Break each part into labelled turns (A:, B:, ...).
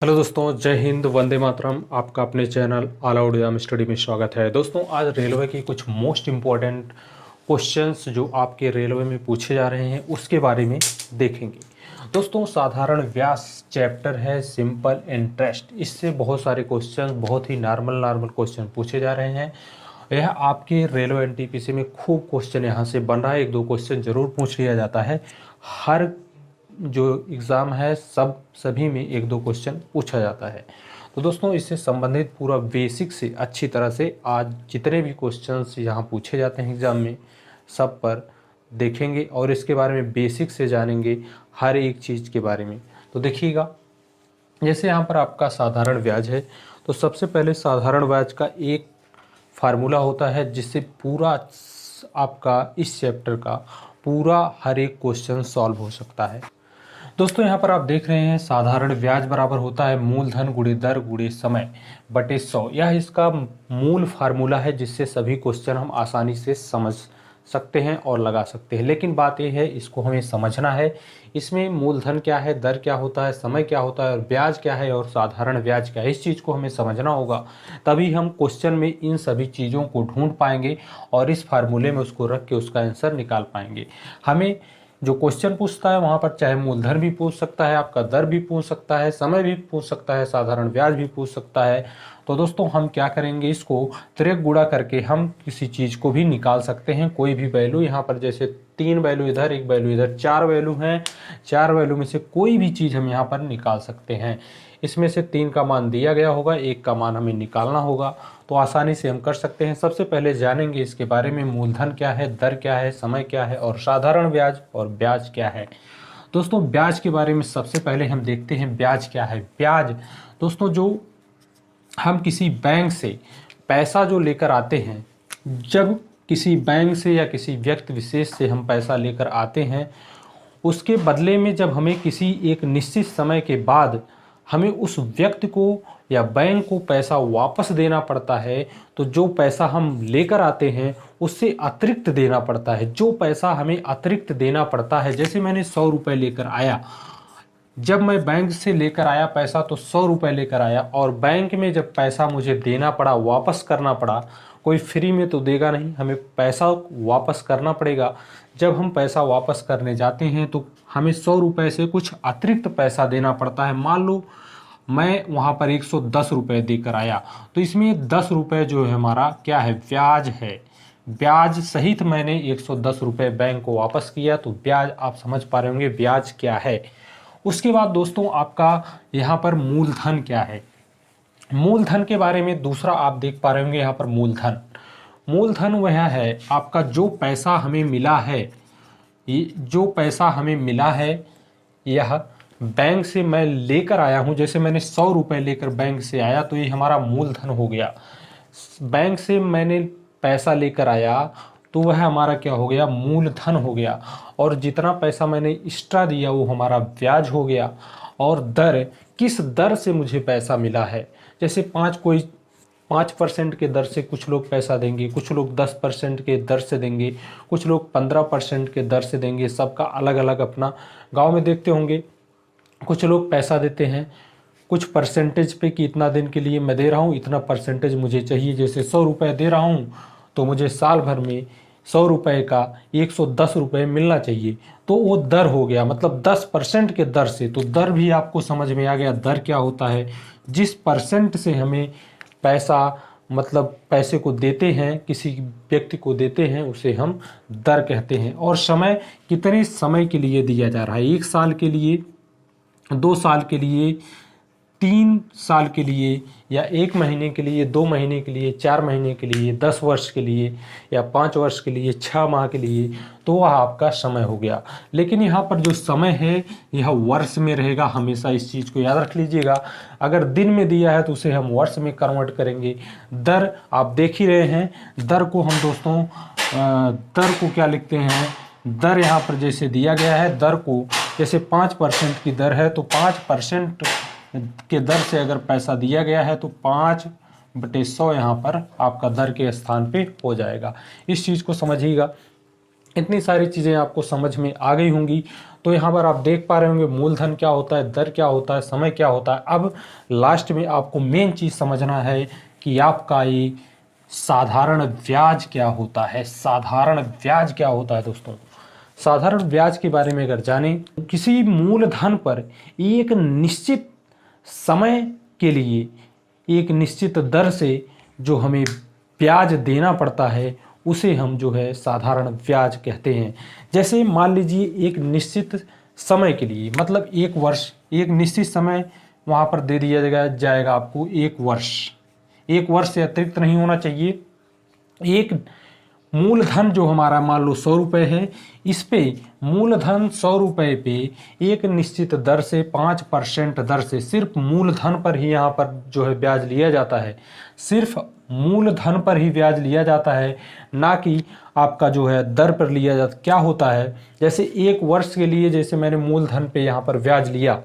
A: Hello दोस्तों, जय हिंद, वंदे मातरम। आपका अपने channel all out exam study में स्वागत है। दोस्तों, आज रेलवे की कुछ मोस्ट इम्पॉर्टेंट क्वेश्चंस जो आपके रेलवे में पूछे जा रहे हैं उसके बारे में देखेंगे। दोस्तों, साधारण व्यास चैप्टर है सिंपल इंटरेस्ट, इससे बहुत सारे क्वेश्चंस, बहुत ही नॉर्मल क्वेश्चन पूछे जा रहे हैं। यह आपके रेलवे एनटीपीसी में खूब क्वेश्चन यहाँ से बन रहा है। एक दो क्वेश्चन जरूर पूछ लिया जाता है। हर जो एग्ज़ाम है सभी में एक दो क्वेश्चन पूछा जाता है। तो दोस्तों, इससे संबंधित पूरा बेसिक से अच्छी तरह से आज जितने भी क्वेश्चंस यहाँ पूछे जाते हैं एग्ज़ाम में सब पर देखेंगे और इसके बारे में बेसिक से जानेंगे, हर एक चीज़ के बारे में। तो देखिएगा, जैसे यहाँ पर आपका साधारण ब्याज है, तो सबसे पहले साधारण ब्याज का एक फार्मूला होता है जिससे पूरा आपका इस चैप्टर का पूरा हर एक क्वेश्चन सॉल्व हो सकता है। दोस्तों, यहाँ पर आप देख रहे हैं साधारण ब्याज बराबर होता है मूलधन गुणे दर गुणे समय बटे 100। यह इसका मूल फार्मूला है जिससे सभी क्वेश्चन हम आसानी से समझ सकते हैं और लगा सकते हैं। लेकिन बात यह है, इसको हमें समझना है। इसमें मूलधन क्या है, दर क्या होता है, समय क्या होता है और ब्याज क्या है और साधारण ब्याज क्या है, इस चीज़ को हमें समझना होगा। तभी हम क्वेश्चन में इन सभी चीज़ों को ढूंढ पाएंगे और इस फार्मूले में उसको रख के उसका आंसर निकाल पाएंगे। हमें जो क्वेश्चन पूछता है वहाँ पर चाहे मूलधन भी पूछ सकता है, आपका दर भी पूछ सकता है, समय भी पूछ सकता है, साधारण ब्याज भी पूछ सकता है। तो दोस्तों, हम क्या करेंगे, इसको त्रिक गुणा करके हम किसी चीज़ को भी निकाल सकते हैं। कोई भी वैल्यू यहाँ पर, जैसे 3 वैल्यू इधर, 1 वैल्यू इधर, 4 वैल्यू हैं। 4 वैल्यू में से कोई भी चीज़ हम यहाँ पर निकाल सकते हैं। इसमें से 3 का मान दिया गया होगा, 1 का मान हमें निकालना होगा। तो आसानी से हम कर सकते हैं। सबसे पहले जानेंगे इसके बारे में, मूलधन क्या है, दर क्या है, समय क्या है और साधारण ब्याज और ब्याज क्या है। दोस्तों, ब्याज के बारे में सबसे पहले हम देखते हैं ब्याज क्या है। ब्याज दोस्तों, जो हम किसी बैंक से पैसा जो लेकर आते हैं, जब किसी बैंक से या किसी व्यक्ति विशेष से हम पैसा लेकर आते हैं, उसके बदले में जब हमें किसी एक निश्चित समय के बाद हमें उस व्यक्ति को या बैंक को पैसा वापस देना पड़ता है, तो जो पैसा हम लेकर आते हैं उससे अतिरिक्त देना पड़ता है। जो पैसा हमें अतिरिक्त देना पड़ता है, जैसे मैंने 100 रुपये लेकर आया, जब मैं बैंक से लेकर आया पैसा तो 100 रुपये लेकर आया और बैंक में जब पैसा मुझे देना पड़ा, वापस करना पड़ा, कोई फ्री में तो देगा नहीं, हमें पैसा वापस करना पड़ेगा। जब हम पैसा वापस करने जाते हैं तो हमें 100 रुपये से कुछ अतिरिक्त पैसा देना पड़ता है। मान लो मैं वहाँ पर 110 रुपये देकर आया, तो इसमें 10 रुपये जो है हमारा क्या है, ब्याज है। ब्याज सहित मैंने 110 रुपये बैंक को वापस किया, तो ब्याज आप समझ पा रहे होंगे ब्याज क्या है। उसके बाद दोस्तों, आपका यहाँ पर मूलधन क्या है। मूलधन के बारे में दूसरा आप देख पा रहे होंगे, यहाँ पर मूलधन, मूलधन वह है आपका जो पैसा हमें मिला है। जो पैसा हमें मिला है यह बैंक से मैं लेकर आया हूँ। जैसे मैंने 100 रुपये लेकर बैंक से आया तो ये हमारा मूलधन हो गया। बैंक से मैंने पैसा लेकर आया तो वह हमारा क्या हो गया, मूलधन हो गया। और जितना पैसा मैंने एक्स्ट्रा दिया वो हमारा ब्याज हो गया। और दर, किस दर से मुझे पैसा मिला है, जैसे कोई 5% के दर से कुछ लोग पैसा देंगे, कुछ लोग 10% के दर से देंगे, कुछ लोग 15% के दर से देंगे। सबका अलग अलग अपना, गांव में देखते होंगे कुछ लोग पैसा देते हैं कुछ परसेंटेज पे कि इतना दिन के लिए मैं दे रहा हूँ, इतना परसेंटेज मुझे चाहिए। जैसे 100 रुपये दे रहा हूँ तो मुझे साल भर में 100 रुपये का 110 रुपये मिलना चाहिए, तो वो दर हो गया, मतलब 10% के दर से। तो दर भी आपको समझ में आ गया, दर क्या होता है। जिस परसेंट से हमें पैसा, मतलब पैसे को देते हैं, किसी व्यक्ति को देते हैं, उसे हम दर कहते हैं। और समय, कितने समय के लिए दिया जा रहा है, 1 साल के लिए, 2 साल के लिए, 3 साल के लिए, या 1 महीने के लिए, 2 महीने के लिए, 4 महीने के लिए, 10 वर्ष के लिए, या 5 वर्ष के लिए, 6 माह के लिए, तो वह आपका समय हो गया। लेकिन यहाँ पर जो समय है यह वर्ष में रहेगा हमेशा, इस चीज़ को याद रख लीजिएगा। अगर दिन में दिया है तो उसे हम वर्ष में कन्वर्ट करेंगे। दर आप देख ही रहे हैं, दर को हम दोस्तों दर को क्या लिखते हैं, दर यहाँ पर जैसे दिया गया है, दर को जैसे 5% की दर है तो 5% के दर से अगर पैसा दिया गया है तो 5/100 यहाँ पर आपका दर के स्थान पे हो जाएगा। इस चीज़ को समझिएगा। इतनी सारी चीज़ें आपको समझ में आ गई होंगी। तो यहाँ पर आप देख पा रहे होंगे मूलधन क्या होता है, दर क्या होता है, समय क्या होता है। अब लास्ट में आपको मेन चीज़ समझना है कि आपका ये साधारण ब्याज क्या होता है। साधारण ब्याज क्या होता है दोस्तों? साधारण ब्याज के बारे में अगर जानें, किसी मूलधन पर एक निश्चित समय के लिए एक निश्चित दर से जो हमें ब्याज देना पड़ता है उसे हम जो है साधारण ब्याज कहते हैं। जैसे मान लीजिए एक निश्चित समय के लिए, मतलब एक वर्ष, एक निश्चित समय वहाँ पर दे दिया जाएगा आपको, एक वर्ष से अतिरिक्त नहीं होना चाहिए। एक मूलधन जो हमारा मान लो 100 रुपये है, इस पे मूलधन 100 रुपये पे एक निश्चित दर से 5% दर से सिर्फ मूलधन पर ही यहाँ पर जो है ब्याज लिया जाता है। सिर्फ मूलधन पर ही ब्याज लिया जाता है, ना कि आपका जो है दर पर लिया जाता। क्या होता है, जैसे एक वर्ष के लिए जैसे मैंने मूलधन पे यहाँ पर ब्याज लिया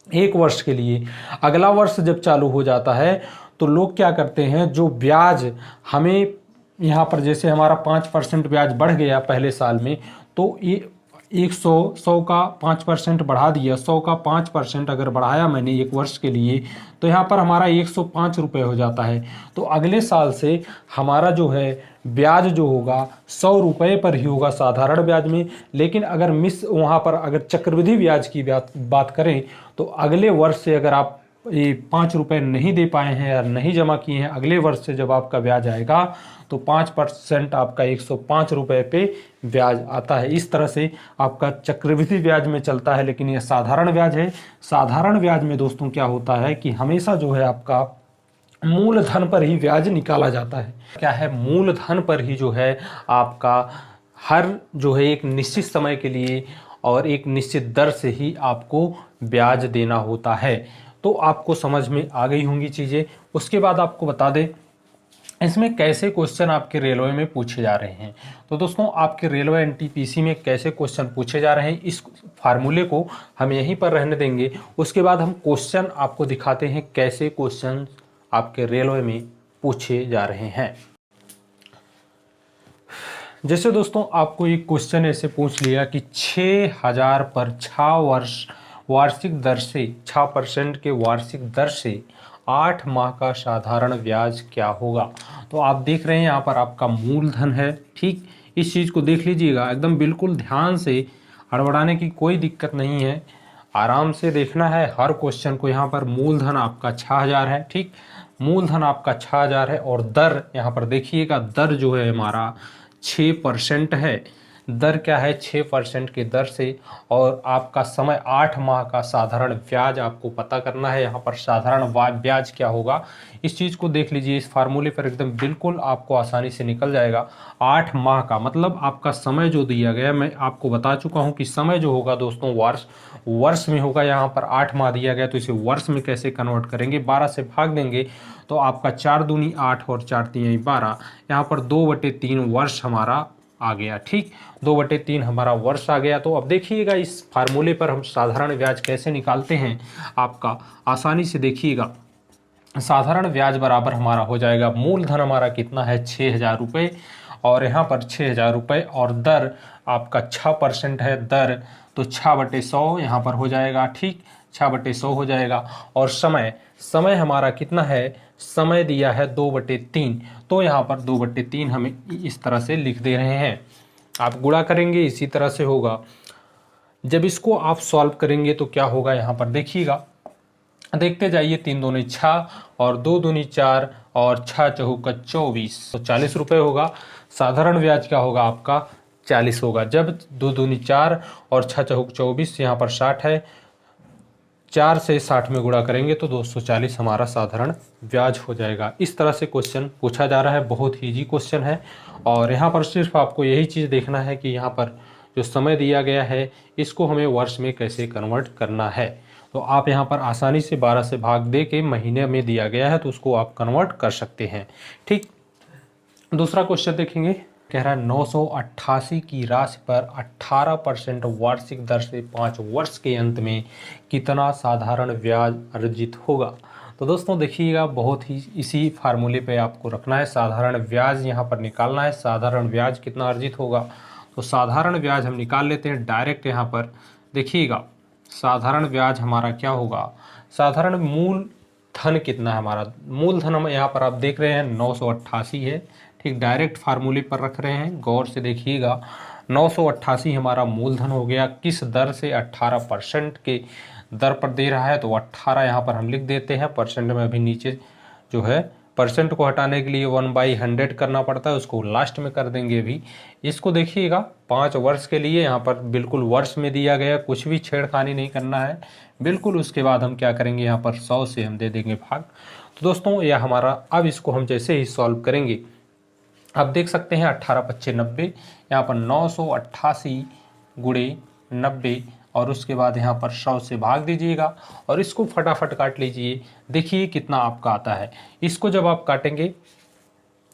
A: एक वर्ष के लिए, अगला वर्ष जब चालू हो जाता है तो लोग क्या करते हैं, जो ब्याज हमें यहाँ पर जैसे हमारा 5% ब्याज बढ़ गया पहले साल में, तो ये 100 का 5% बढ़ा दिया, 100 का 5% अगर बढ़ाया मैंने एक वर्ष के लिए, तो यहाँ पर हमारा 105 रुपये हो जाता है। तो अगले साल से हमारा जो है ब्याज जो होगा 100 रुपये पर ही होगा साधारण ब्याज में। लेकिन अगर वहाँ पर अगर चक्रवृद्धि ब्याज की बात करें तो अगले वर्ष से अगर आप ये 5 रुपये नहीं दे पाए हैं या नहीं जमा किए हैं, अगले वर्ष से जब आपका ब्याज आएगा तो 5% आपका 105 रुपये पे ब्याज आता है। इस तरह से आपका चक्रवृद्धि ब्याज में चलता है, लेकिन यह साधारण ब्याज है। साधारण ब्याज में दोस्तों क्या होता है कि हमेशा जो है आपका मूलधन पर ही ब्याज निकाला जाता है। क्या है, मूलधन पर ही जो है आपका हर जो है एक निश्चित समय के लिए और एक निश्चित दर से ही आपको ब्याज देना होता है। तो आपको समझ में आ गई होंगी चीज़ें। उसके बाद आपको बता दें इसमें कैसे क्वेश्चन आपके रेलवे में पूछे जा रहे हैं। तो दोस्तों आपके रेलवे एनटीपीसी में कैसे क्वेश्चन पूछे जा रहे हैं, इस फार्मूले को हम यहीं पर रहने देंगे। उसके बाद हम क्वेश्चन आपको दिखाते हैं कैसे क्वेश्चन आपके रेलवे में पूछे जा रहे हैं। जैसे दोस्तों आपको एक क्वेश्चन ऐसे पूछ लिया कि 6000 पर 6 वर्ष वार्षिक दर से 6% के वार्षिक दर से 8 माह का साधारण ब्याज क्या होगा। तो आप देख रहे हैं यहाँ पर आपका मूलधन है, ठीक। इस चीज़ को देख लीजिएगा एकदम बिल्कुल ध्यान से, हड़बड़ाने की कोई दिक्कत नहीं है, आराम से देखना है हर क्वेश्चन को। यहाँ पर मूलधन आपका 6000 है, ठीक। मूलधन आपका 6000 है और दर यहाँ पर देखिएगा, दर जो है हमारा 6% है। दर क्या है, 6% की दर से। और आपका समय 8 माह का साधारण ब्याज आपको पता करना है। यहाँ पर साधारण ब्याज क्या होगा, इस चीज़ को देख लीजिए। इस फार्मूले पर एकदम बिल्कुल आपको आसानी से निकल जाएगा। 8 माह का मतलब आपका समय जो दिया गया, मैं आपको बता चुका हूँ कि समय जो होगा दोस्तों वर्ष में होगा। यहाँ पर 8 माह दिया गया तो इसे वर्ष में कैसे कन्वर्ट करेंगे, 12 से भाग देंगे तो आपका 4 दूनी 8 और 4 तीन 12, यहाँ पर 2/3 वर्ष हमारा आ गया, ठीक। 2/3 हमारा वर्ष आ गया। तो अब देखिएगा इस फार्मूले पर हम साधारण ब्याज कैसे निकालते हैं, आपका आसानी से देखिएगा। साधारण ब्याज बराबर हमारा हो जाएगा, मूलधन हमारा कितना है 6000 रुपये और यहाँ पर 6000 रुपये और दर आपका 6% है दर, तो 6/100 यहाँ पर हो जाएगा, ठीक। 6/100 हो जाएगा। और समय हमारा कितना है, समय दिया है 2/3, तो यहाँ पर 2/3 हमें इस तरह से लिख दे रहे हैं। आप गुणा करेंगे इसी तरह से होगा। जब इसको आप सॉल्व करेंगे तो क्या होगा, यहाँ पर देखिएगा, देखते जाइए। 3 दूनी 6 और 2 दूनी 4 और 6 चौका 24, तो 40 रुपये होगा। साधारण ब्याज क्या होगा आपका 40 होगा। जब 2 दूनी 4 और 6 चौक 24, यहाँ पर 60 है, 4 से 60 में गुणा करेंगे तो 240 हमारा साधारण ब्याज हो जाएगा। इस तरह से क्वेश्चन पूछा जा रहा है, बहुत ही ईजी क्वेश्चन है। और यहाँ पर सिर्फ आपको यही चीज़ देखना है कि यहाँ पर जो समय दिया गया है इसको हमें वर्ष में कैसे कन्वर्ट करना है। तो आप यहाँ पर आसानी से 12 से भाग दे के महीने में दिया गया है तो उसको आप कन्वर्ट कर सकते हैं, ठीक। दूसरा क्वेश्चन देखेंगे, कह रहा है 988 की राशि पर 18% वार्षिक दर से 5 वर्ष के अंत में कितना साधारण ब्याज अर्जित होगा। तो दोस्तों देखिएगा, बहुत ही इसी फार्मूले पे आपको रखना है, साधारण ब्याज यहाँ पर निकालना है। साधारण ब्याज कितना अर्जित होगा, तो साधारण ब्याज हम निकाल लेते हैं डायरेक्ट यहाँ पर। देखिएगा साधारण ब्याज हमारा क्या होगा, साधारण मूल धन कितना है हमारा, मूलधन हम यहाँ पर आप देख रहे हैं 988 है। ठीक, डायरेक्ट फार्मूले पर रख रहे हैं, गौर से देखिएगा। 988 हमारा मूलधन हो गया। किस दर से, 18% के दर पर दे रहा है, तो 18 यहाँ पर हम लिख देते हैं। परसेंट में अभी नीचे जो है परसेंट को हटाने के लिए 1/100 करना पड़ता है, उसको लास्ट में कर देंगे अभी। इसको देखिएगा 5 वर्ष के लिए यहाँ पर बिल्कुल वर्ष में दिया गया, कुछ भी छेड़खानी नहीं करना है बिल्कुल। उसके बाद हम क्या करेंगे, यहाँ पर 100 से हम दे देंगे भाग। तो दोस्तों यह हमारा, अब इसको हम जैसे ही सॉल्व करेंगे, अब देख सकते हैं 18×5=90, यहाँ पर 988 गुणे 90 और उसके बाद यहाँ पर 100 से भाग दीजिएगा और इसको फटाफट काट लीजिए। देखिए कितना आपका आता है। इसको जब आप काटेंगे,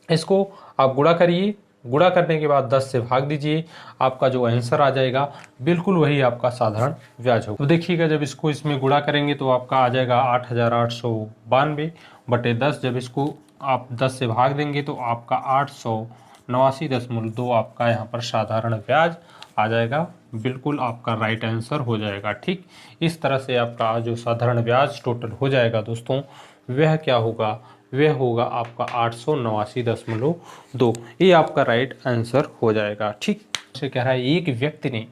A: इसको आप गुणा करिए, गुणा करने के बाद 10 से भाग दीजिए, आपका जो आंसर आ जाएगा बिल्कुल वही आपका साधारण ब्याज होगा। तो देखिएगा जब इसको इसमें गुणा करेंगे तो आपका आ जाएगा 8892/10। जब इसको आप 10 से भाग देंगे तो आपका 889.2 आपका यहाँ पर साधारण ब्याज आ जाएगा। बिल्कुल आपका राइट आंसर हो जाएगा। ठीक, इस तरह से आपका जो साधारण ब्याज टोटल हो जाएगा दोस्तों, वह क्या होगा, वह होगा आपका 889.2। ये आपका राइट आंसर हो जाएगा। ठीक, से कह रहा है एक व्यक्ति ने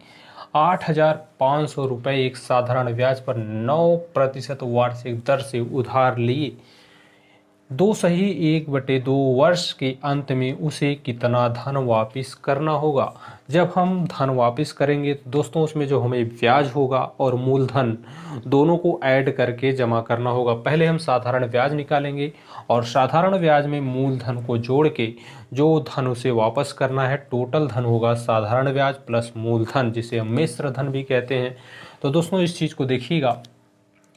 A: 8,500 रुपये एक साधारण ब्याज पर 9% वार्षिक दर से उधार लिए। 2/1/2 वर्ष के अंत में उसे कितना धन वापस करना होगा। जब हम धन वापस करेंगे तो दोस्तों उसमें जो हमें ब्याज होगा और मूलधन दोनों को ऐड करके जमा करना होगा। पहले हम साधारण ब्याज निकालेंगे और साधारण ब्याज में मूलधन को जोड़ के जो धन उसे वापस करना है, टोटल धन होगा साधारण ब्याज प्लस मूलधन, जिसे हम मिश्र धन भी कहते हैं। तो दोस्तों इस चीज़ को देखिएगा,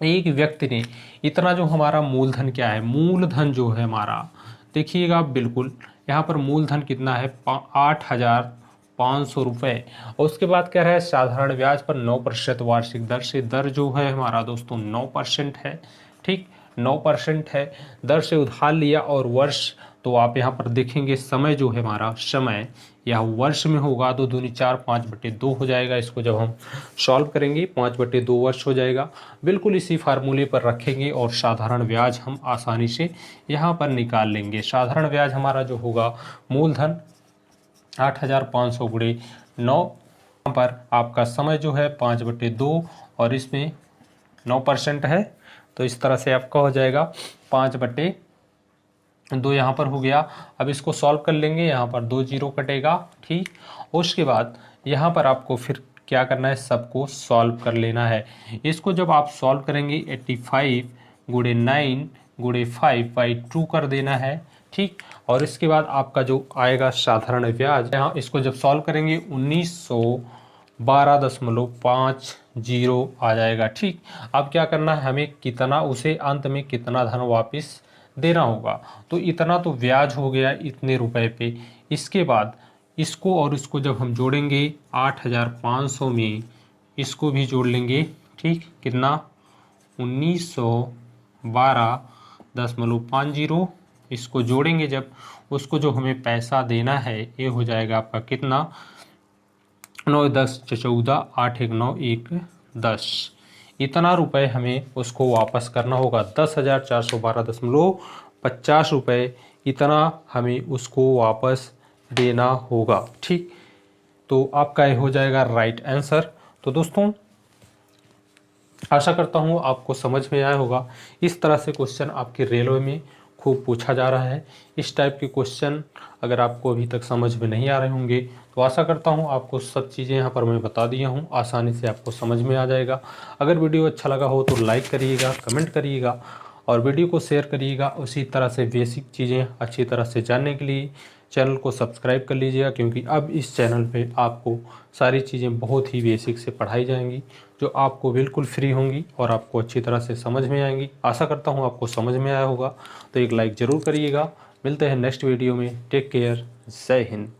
A: एक व्यक्ति ने इतना, जो हमारा मूलधन क्या है, मूलधन जो है हमारा देखिएगा बिल्कुल यहाँ पर मूलधन कितना है 8,500 रुपये। और उसके बाद कह रहा है साधारण ब्याज पर 9% वार्षिक दर से, दर जो है हमारा दोस्तों 9% है। ठीक, 9% है, दर से उधार लिया और वर्ष, तो आप यहाँ पर देखेंगे समय जो है हमारा, समय यह वर्ष में होगा, 2 दूनी 4, 5/2 हो जाएगा। इसको जब हम सॉल्व करेंगे 5/2 वर्ष हो जाएगा। बिल्कुल इसी फार्मूले पर रखेंगे और साधारण ब्याज हम आसानी से यहाँ पर निकाल लेंगे। साधारण ब्याज हमारा जो होगा, मूलधन 8,500 गुणे 9, यहाँ पर आपका समय जो है 5/2 और इसमें 9% है, तो इस तरह से आपका हो जाएगा 5/2 यहाँ पर हो गया। अब इसको सॉल्व कर लेंगे, यहाँ पर 2 जीरो कटेगा। ठीक, उसके बाद यहाँ पर आपको फिर क्या करना है, सबको सॉल्व कर लेना है। इसको जब आप सॉल्व करेंगे 85 गुणे 9 गुणे 5/2 कर देना है। ठीक, और इसके बाद आपका जो आएगा साधारण ब्याज, यहाँ इसको जब सॉल्व करेंगे 1912.50 आ जाएगा। ठीक, अब क्या करना है, हमें कितना, उसे अंत में कितना धन वापस देना होगा। तो इतना तो ब्याज हो गया इतने रुपए पे। इसके बाद इसको और इसको जब हम जोड़ेंगे 8,500 में इसको भी जोड़ लेंगे। ठीक, कितना 1912.50, इसको जोड़ेंगे जब, उसको जो हमें पैसा देना है ये हो जाएगा आपका कितना 9 10 14 8 1 9 1 10। इतना रुपए हमें उसको वापस करना होगा। 10,412.50 रुपये इतना हमें उसको वापस देना होगा। ठीक, तो आपका ये हो जाएगा राइट आंसर। तो दोस्तों आशा करता हूँ आपको समझ में आया होगा। इस तरह से क्वेश्चन आपके रेलवे में खूब पूछा जा रहा है। इस टाइप के क्वेश्चन अगर आपको अभी तक समझ में नहीं आ रहे होंगे तो आशा करता हूँ आपको सब चीज़ें यहाँ पर मैं बता दिया हूँ, आसानी से आपको समझ में आ जाएगा। अगर वीडियो अच्छा लगा हो तो लाइक करिएगा, कमेंट करिएगा और वीडियो को शेयर करिएगा। उसी तरह से बेसिक चीज़ें अच्छी तरह से जानने के लिए चैनल को सब्सक्राइब कर लीजिएगा, क्योंकि अब इस चैनल पे आपको सारी चीज़ें बहुत ही बेसिक से पढ़ाई जाएंगी, जो आपको बिल्कुल फ्री होंगी और आपको अच्छी तरह से समझ में आएंगी। आशा करता हूँ आपको समझ में आया होगा, तो एक लाइक ज़रूर करिएगा। मिलते हैं नेक्स्ट वीडियो में। टेक केयर, जय हिंद।